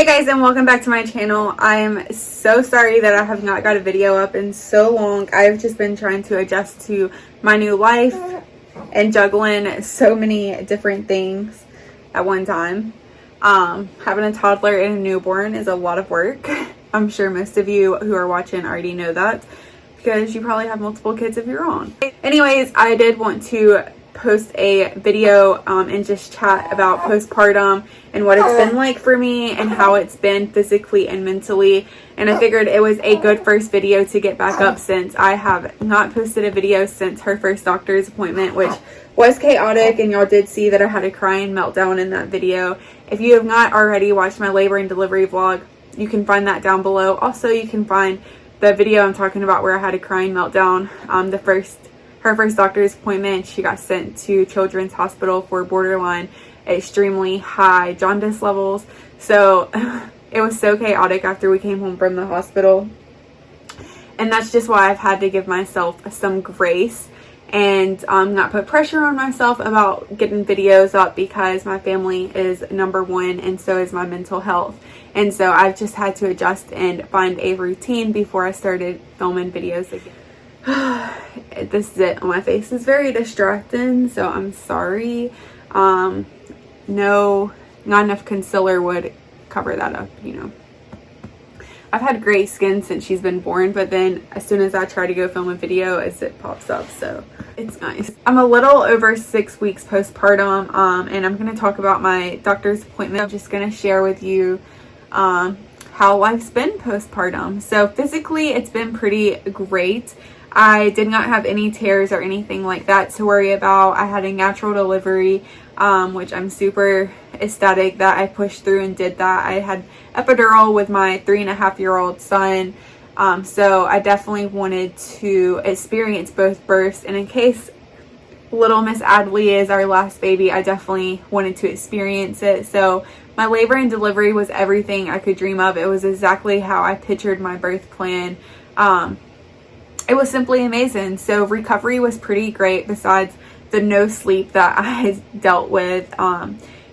Hey guys, and welcome back to my channel. I am so sorry that I have not got a video up in so long. I've just been trying to adjust to my new life and juggling so many different things at one time. Having a toddler and a newborn is a lot of work. I'm sure most of you who are watching already know that because you probably have multiple kids of your own. Anyways, I did want to post a video and just chat about postpartum and what it's been like for me and how it's been physically and mentally. And I figured it was a good first video to get back up since I have not posted a video since her first doctor's appointment, which was chaotic, and y'all did see that I had a crying meltdown in that video. If you have not already watched my labor and delivery vlog, you can find that down below. Also, you can find the video I'm talking about where I had a crying meltdown. Her first doctor's appointment, she got sent to Children's Hospital for borderline extremely high jaundice levels. So it was so chaotic after we came home from the hospital. And that's just why I've had to give myself some grace and not put pressure on myself about getting videos up, because my family is number one and so is my mental health. And so I've just had to adjust and find a routine before I started filming videos again. This zit on my face is very distracting, so I'm sorry. No, not enough concealer would cover that up, you know. I've had great skin since she's been born, but then as soon as I try to go film a video, a zit pops up, so it's nice. I'm a little over 6 weeks postpartum, and I'm going to talk about my doctor's appointment. I'm just going to share with you how life's been postpartum. So physically, it's been pretty great. I did not have any tears or anything like that to worry about. I had a natural delivery, which I'm super ecstatic that I pushed through and did that. I had epidural with my 3.5-year-old son. So I definitely wanted to experience both births. And in case little Miss Adley is our last baby, I definitely wanted to experience it. So my labor and delivery was everything I could dream of. It was exactly how I pictured my birth plan. It was simply amazing. So recovery was pretty great besides the no sleep that I dealt with.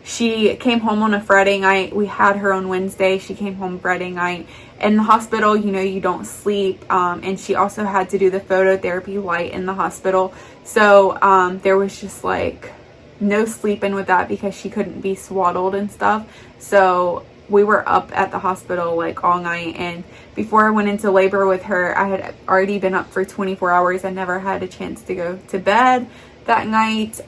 She came home on a Friday night. We had her on Wednesday. She came home Friday night. In the hospital, you know, you don't sleep. And she also had to do the phototherapy light in the hospital. So there was just like no sleeping with that because she couldn't be swaddled and stuff. So we were up at the hospital like all night, and before I went into labor with her, I had already been up for 24 hours. I never had a chance to go to bed that night.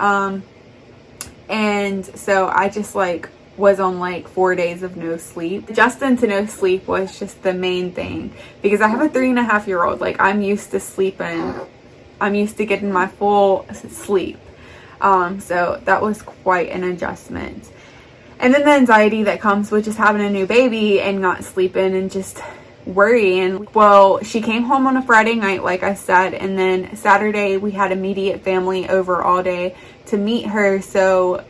And so I just like was on like 4 days of no sleep. Adjusting to no sleep was just the main thing, because I have a 3.5-year-old. Like, I'm used to sleeping. I'm used to getting my full sleep. So that was quite an adjustment. And then the anxiety that comes with just having a new baby and not sleeping and just worrying. Well, she came home on a Friday night, like I said, and then Saturday we had immediate family over all day to meet her. So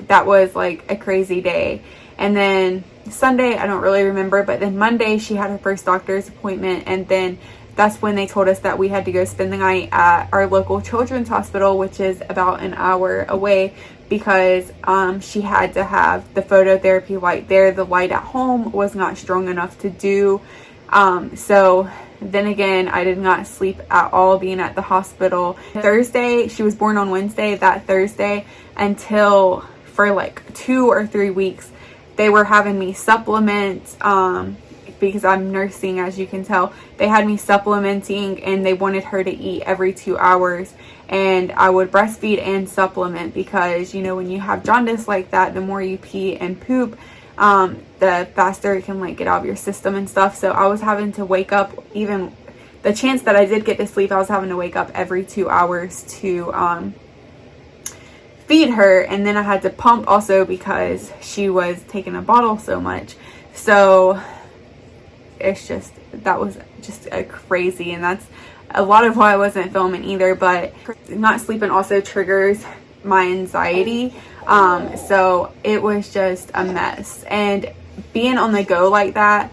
that was like a crazy day. And then Sunday, I don't really remember, but then Monday she had her first doctor's appointment, and then that's when they told us that we had to go spend the night at our local children's hospital, which is about an hour away, because she had to have the phototherapy light there. The light at home was not strong enough to do. So then again, I did not sleep at all being at the hospital. Thursday, she was born on Wednesday, that Thursday, until for like 2 or 3 weeks, they were having me supplement, because I'm nursing, as you can tell. They had me supplementing, and they wanted her to eat every 2 hours, and I would breastfeed and supplement, because, you know, when you have jaundice like that, the more you pee and poop, the faster it can like get out of your system and stuff. So I was having to wake up, even the chance that I did get to sleep, I was having to wake up every 2 hours to feed her. And then I had to pump also because she was taking a bottle so much. So it's just, that was just a crazy, and that's a lot of why I wasn't filming either. But not sleeping also triggers my anxiety. So it was just a mess, and being on the go like that,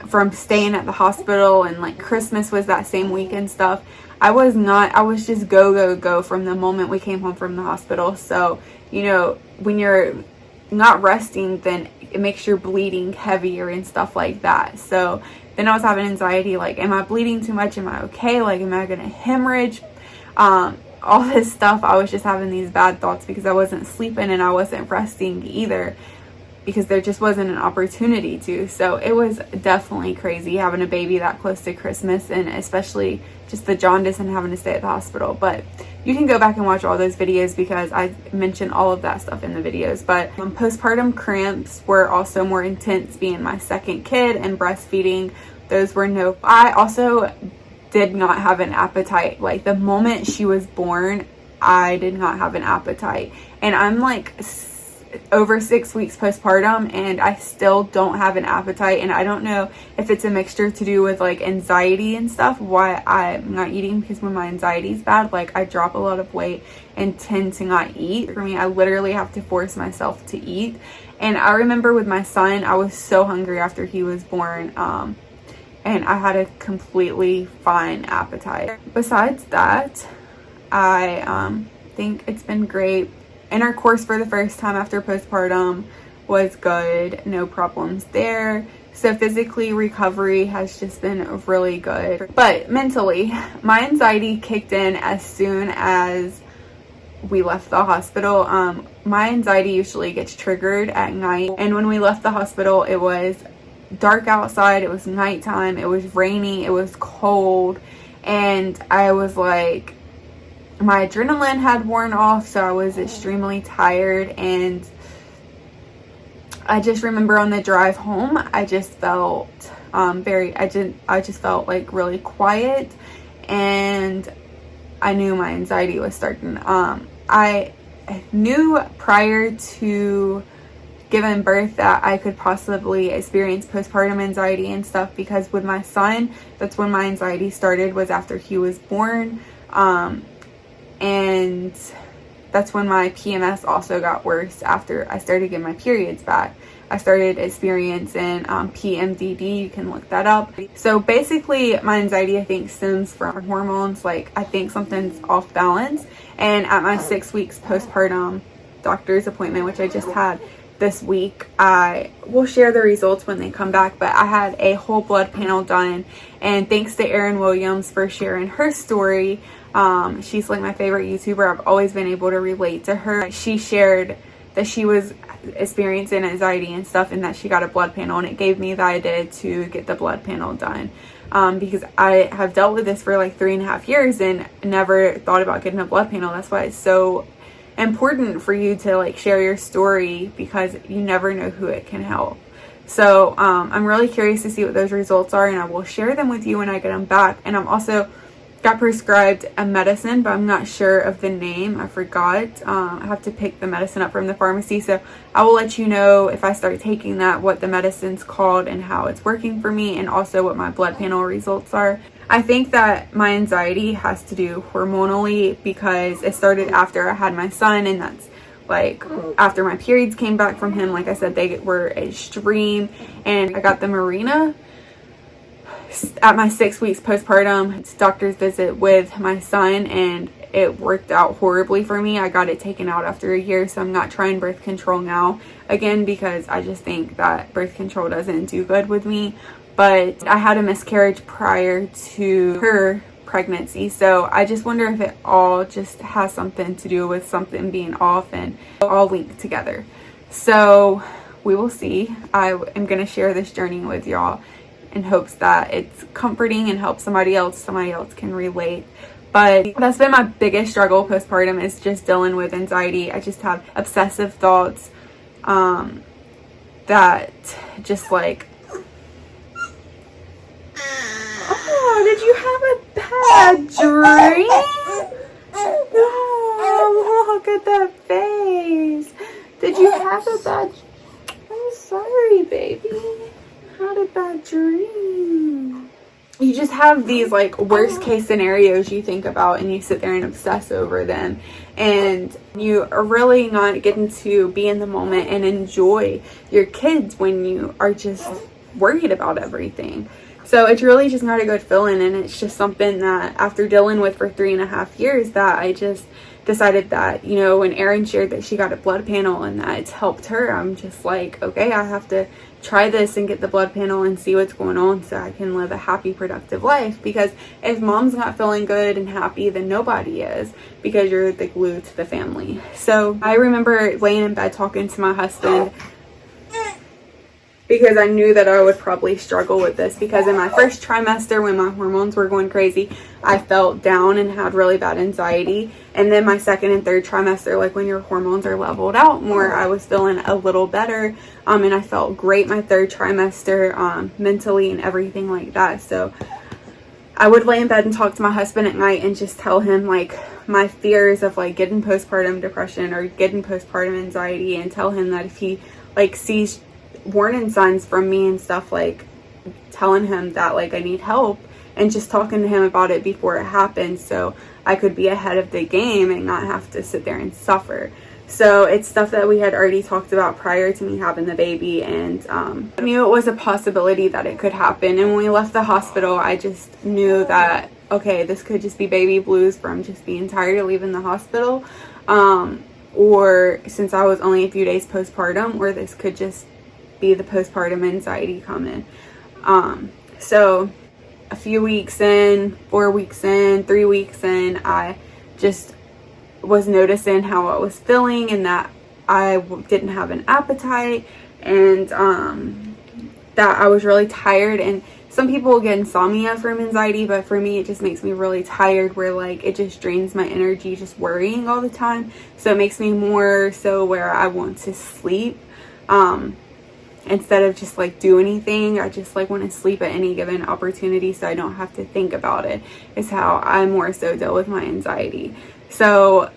from staying at the hospital, and like Christmas was that same week and stuff, I was just go from the moment we came home from the hospital. So, you know, when you're not resting, then it makes your bleeding heavier and stuff like that. So then I was having anxiety, like, am I bleeding too much? Am I okay? Like, am I gonna hemorrhage? All this stuff. I was just having these bad thoughts because I wasn't sleeping and I wasn't resting either, because there just wasn't an opportunity to. So it was definitely crazy having a baby that close to Christmas, and especially just the jaundice and having to stay at the hospital. But you can go back and watch all those videos because I mentioned all of that stuff in the videos. But postpartum cramps were also more intense being my second kid, and breastfeeding, those were no. I also did not have an appetite. Like, the moment she was born, I did not have an appetite, and I'm like over 6 weeks postpartum and I still don't have an appetite. And I don't know if it's a mixture to do with like anxiety and stuff, why I'm not eating, because when my anxiety is bad, like, I drop a lot of weight and tend to not eat. For me, I literally have to force myself to eat. And I remember with my son, I was so hungry after he was born, and I had a completely fine appetite. Besides that, I think it's been great. Intercourse for the first time after postpartum was good, no problems there. So physically, recovery has just been really good. But mentally, my anxiety kicked in as soon as we left the hospital. My anxiety usually gets triggered at night, and when we left the hospital, it was dark outside, it was nighttime, it was rainy, it was cold, and I was like, my adrenaline had worn off, so I was extremely tired. And I just remember on the drive home, I just felt I just felt like really quiet, and I knew my anxiety was starting. I knew prior to giving birth that I could possibly experience postpartum anxiety and stuff, because with my son, that's when my anxiety started, was after he was born. And that's when my PMS also got worse after I started getting my periods back. I started experiencing PMDD, you can look that up. So basically, my anxiety, I think, stems from hormones. Like, I think something's off balance. And at my 6 weeks postpartum doctor's appointment, which I just had this week, I will share the results when they come back, but I had a whole blood panel done, and thanks to Erin Williams for sharing her story. She's like my favorite YouTuber. I've always been able to relate to her. She shared that she was experiencing anxiety and stuff, and that she got a blood panel, and it gave me the idea to get the blood panel done, because I have dealt with this for like 3.5 years and never thought about getting a blood panel. That's why it's so important for you to like share your story, because you never know who it can help. So I'm really curious to see what those results are, and I will share them with you when I get them back. And I'm also got prescribed a medicine, but I'm not sure of the name. I forgot. I have to pick the medicine up from the pharmacy, so I will let you know if I start taking that, what the medicine's called and how it's working for me, and also what my blood panel results are. I think that my anxiety has to do hormonally, because it started after I had my son, and that's like after my periods came back from him. Like I said, they were extreme, and I got the Mirena at my 6 weeks postpartum doctor's visit with my son, and it worked out horribly for me. I got it taken out after a year, so I'm not trying birth control now again, because I just think that birth control doesn't do good with me. But I had a miscarriage prior to her pregnancy, so I just wonder if it all just has something to do with something being off, and all linked together. So we will see. I am going to share this journey with y'all in hopes that it's comforting and helps somebody else can relate. But that's been my biggest struggle postpartum, is just dealing with anxiety. I just have obsessive thoughts that just like, oh, did you have a bad dream? Oh, look at that face. Did you have a bad, I'm sorry, baby. Had a bad dream. You just have these like worst case scenarios you think about, and you sit there and obsess over them, and you are really not getting to be in the moment and enjoy your kids when you are just worried about everything. So it's really just not a good feeling, and it's just something that after dealing with for 3.5 years, that I just decided that, you know, when Erin shared that she got a blood panel and that it's helped her, I'm just like, okay, I have to try this and get the blood panel and see what's going on so I can live a happy, productive life. Because if mom's not feeling good and happy, then nobody is, because you're the glue to the family. So I remember laying in bed talking to my husband, because I knew that I would probably struggle with this, because in my first trimester, when my hormones were going crazy, I felt down and had really bad anxiety. And then my second and third trimester, like when your hormones are leveled out more, I was feeling a little better, and I felt great my third trimester, mentally and everything like that. So I would lay in bed and talk to my husband at night and just tell him like my fears of like getting postpartum depression or getting postpartum anxiety, and tell him that if he like sees warning signs from me and stuff, like telling him that like I need help, and just talking to him about it before it happens, so I could be ahead of the game and not have to sit there and suffer. So it's stuff that we had already talked about prior to me having the baby, and I knew it was a possibility that it could happen. And when we left the hospital, I just knew that, okay, this could just be baby blues from just being tired of leaving the hospital, or since I was only a few days postpartum, or this could just be the postpartum anxiety coming. So a few weeks in, 4 weeks in, 3 weeks in, I just was noticing how I was feeling, and that I didn't have an appetite, and that I was really tired. And some people will get insomnia from anxiety, but for me it just makes me really tired, where like it just drains my energy just worrying all the time. So it makes me more so where I want to sleep, instead of just like do anything. I just like want to sleep at any given opportunity so I don't have to think about it, is how I more so deal with my anxiety. So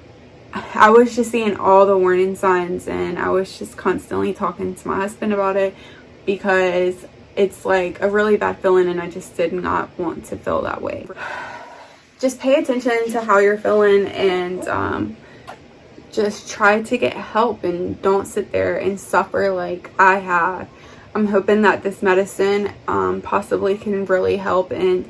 I was just seeing all the warning signs, and I was just constantly talking to my husband about it, because it's like a really bad feeling, and I just did not want to feel that way. Just pay attention to how you're feeling, and just try to get help, and don't sit there and suffer like I have. I'm hoping that this medicine possibly can really help, and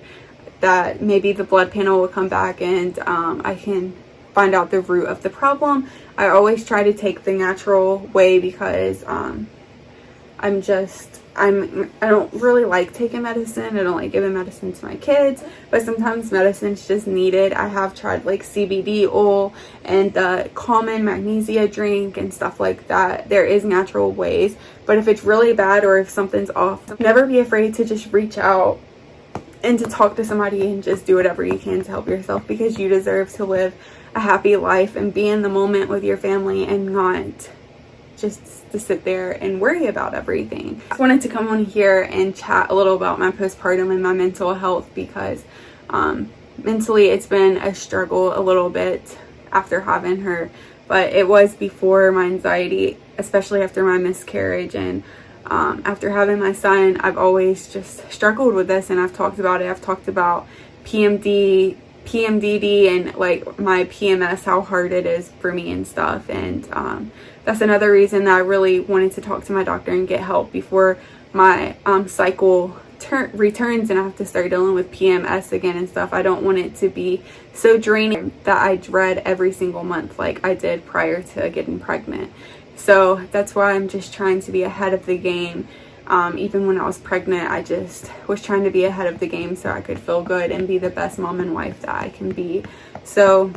that maybe the blood panel will come back, and I can find out the root of the problem. I always try to take the natural way, because I don't really like taking medicine. I don't like giving medicine to my kids, but sometimes medicine's just needed. I have tried like CBD oil and the common magnesia drink and stuff like that. There is natural ways, but if it's really bad or if something's off, never be afraid to just reach out and to talk to somebody, and just do whatever you can to help yourself, because you deserve to live a happy life and be in the moment with your family, and not just to sit there and worry about everything. I wanted to come on here and chat a little about my postpartum and my mental health, because mentally it's been a struggle a little bit after having her, but it was before my anxiety, especially after my miscarriage. And after having my son, I've always just struggled with this, and I've talked about it. I've talked about PMDD and like my PMS, how hard it is for me and stuff. And that's another reason that I really wanted to talk to my doctor and get help before my cycle returns and I have to start dealing with PMS again and stuff. I don't want it to be so draining that I dread every single month like I did prior to getting pregnant. So that's why I'm just trying to be ahead of the game. Even when I was pregnant, I just was trying to be ahead of the game so I could feel good and be the best mom and wife that I can be. So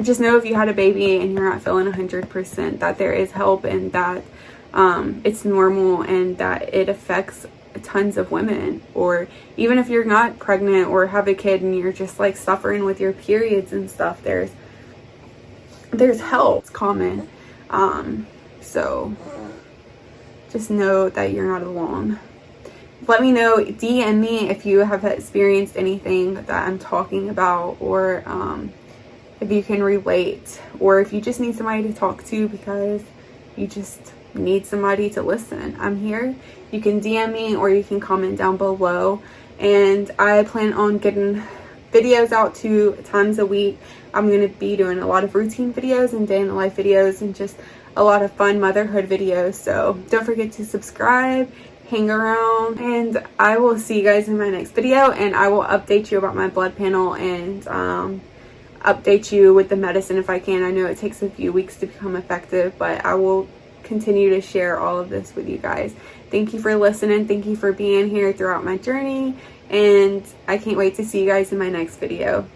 just know if you had a baby and you're not feeling 100%, that there is help, and that it's normal, and that it affects tons of women. Or even if you're not pregnant or have a kid and you're just like suffering with your periods and stuff, there's help. It's common. So just know that you're not alone. Let me know, DM me if you have experienced anything that I'm talking about, or if you can relate, or if you just need somebody to talk to because you just need somebody to listen. I'm here. You can DM me or you can comment down below, and I plan on getting videos out 2 times a week. I'm going to be doing a lot of routine videos and day in the life videos and just a lot of fun motherhood videos. So don't forget to subscribe, hang around, and I will see you guys in my next video, and I will update you about my blood panel and update you with the medicine if I can. I know it takes a few weeks to become effective, but I will continue to share all of this with you guys. Thank you for listening. Thank you for being here throughout my journey, and I can't wait to see you guys in my next video.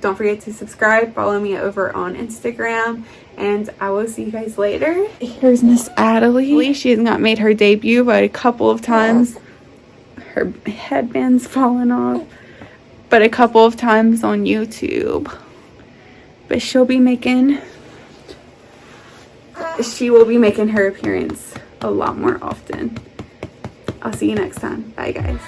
Don't forget to subscribe, follow me over on Instagram, and I will see you guys later. Here's Miss Adelie. She has not made her debut, but a couple of times her headband's fallen off, but a couple of times on YouTube. But she will be making her appearance a lot more often. I'll see you next time. Bye, guys.